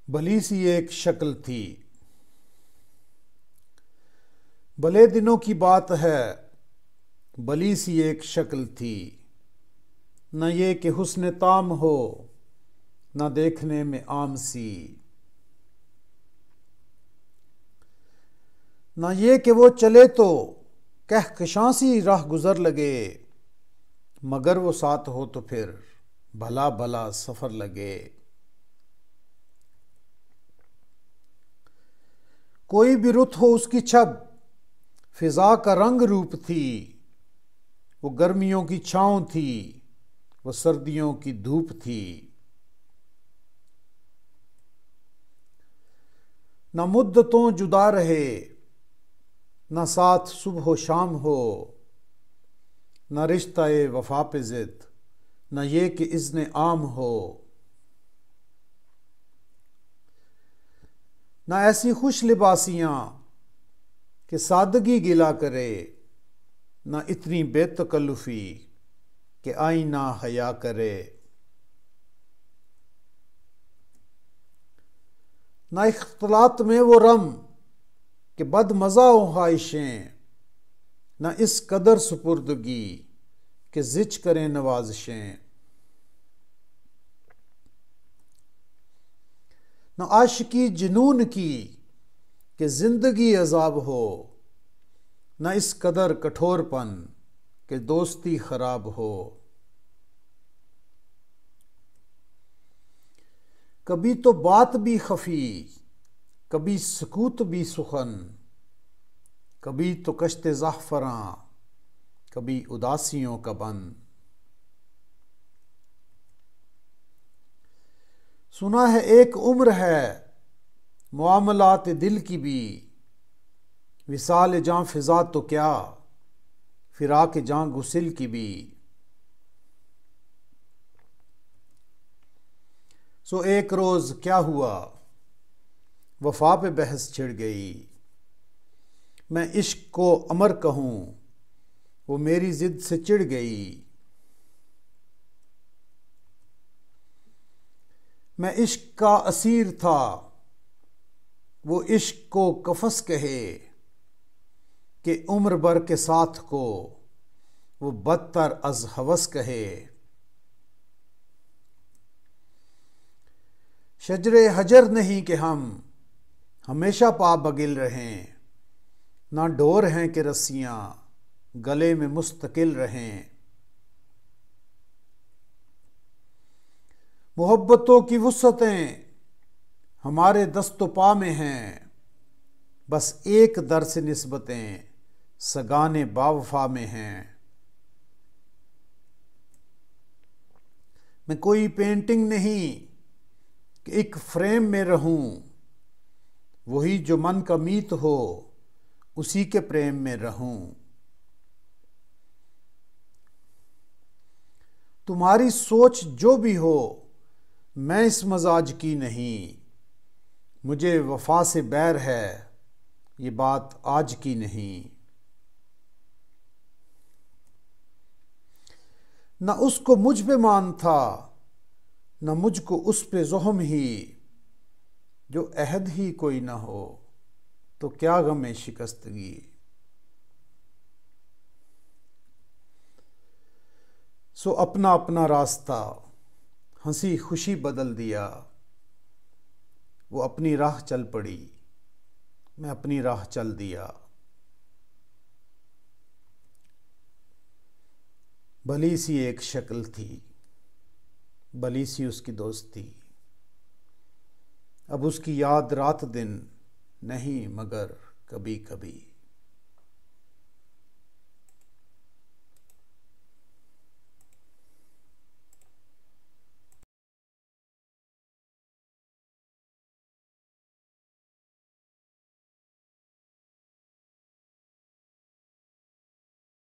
بھلی سی ایک شکل تھی، بھلے دنوں کی بات ہے، بھلی سی ایک شکل تھی، نہ یہ کہ حسن تام ہو، نہ دیکھنے میں عام سی، نہ یہ کہ وہ چلے تو کہکشاں سی راہ گزر لگے، مگر وہ ساتھ ہو تو پھر بھلا بھلا سفر لگے۔ کوئی بھی رت ہو اس کی چھب، فضا کا رنگ روپ تھی، وہ گرمیوں کی چھاؤں تھی، وہ سردیوں کی دھوپ تھی۔ نہ مدتوں جدا رہے، نہ ساتھ صبح و شام ہو، نہ رشتہ وفا پہ ضد، نہ یہ کہ اذن عام ہو۔ نہ ایسی خوش لباسیاں کہ سادگی گلا کرے، نہ اتنی بے تکلفی کہ آئینہ حیا کرے۔ نہ اختلاط میں وہ رم کہ بد مزہ ہوں خواہشیں، نہ اس قدر سپردگی کہ زچ کریں نوازشیں۔ نہ عاشقی جنون کی کہ زندگی عذاب ہو، نہ اس قدر کٹھور پن کہ دوستی خراب ہو۔ کبھی تو بات بھی خفی، کبھی سکوت بھی سخن، کبھی تو کشت زعفراں، کبھی اداسیوں کا بن۔ سنا ہے ایک عمر ہے معاملات دل کی بھی، وصال جاں فضا تو کیا فراق جاں گسل کی بھی۔ سو ایک روز کیا ہوا، وفا پہ بحث چھڑ گئی، میں عشق کو امر کہوں وہ میری ضد سے چڑ گئی۔ میں عشق کا اسیر تھا، وہ عشق کو قفس کہے، کہ عمر بھر کے ساتھ کو وہ بدتر از ہوس کہے۔ شجر حجر نہیں کہ ہم ہمیشہ پا بگل رہیں، نہ ڈور ہیں کہ رسیاں گلے میں مستقل رہیں۔ محبتوں کی وسعتیں ہمارے دست و پا میں ہیں، بس ایک در سے نسبتیں سگانے باوفا میں ہیں۔ میں کوئی پینٹنگ نہیں کہ ایک فریم میں رہوں، وہی جو من کا میت ہو اسی کے پریم میں رہوں۔ تمہاری سوچ جو بھی ہو میں اس مزاج کی نہیں، مجھے وفا سے بیر ہے یہ بات آج کی نہیں۔ نہ اس کو مجھ پہ مان تھا، نہ مجھ کو اس پہ زحم ہی، جو عہد ہی کوئی نہ ہو تو کیا غم شکستگی۔ سو اپنا اپنا راستہ ہنسی خوشی بدل دیا، وہ اپنی راہ چل پڑی، میں اپنی راہ چل دیا۔ بھلی سی ایک شکل تھی، بھلی سی اس کی دوستی، اب اس کی یاد رات دن نہیں مگر کبھی کبھی۔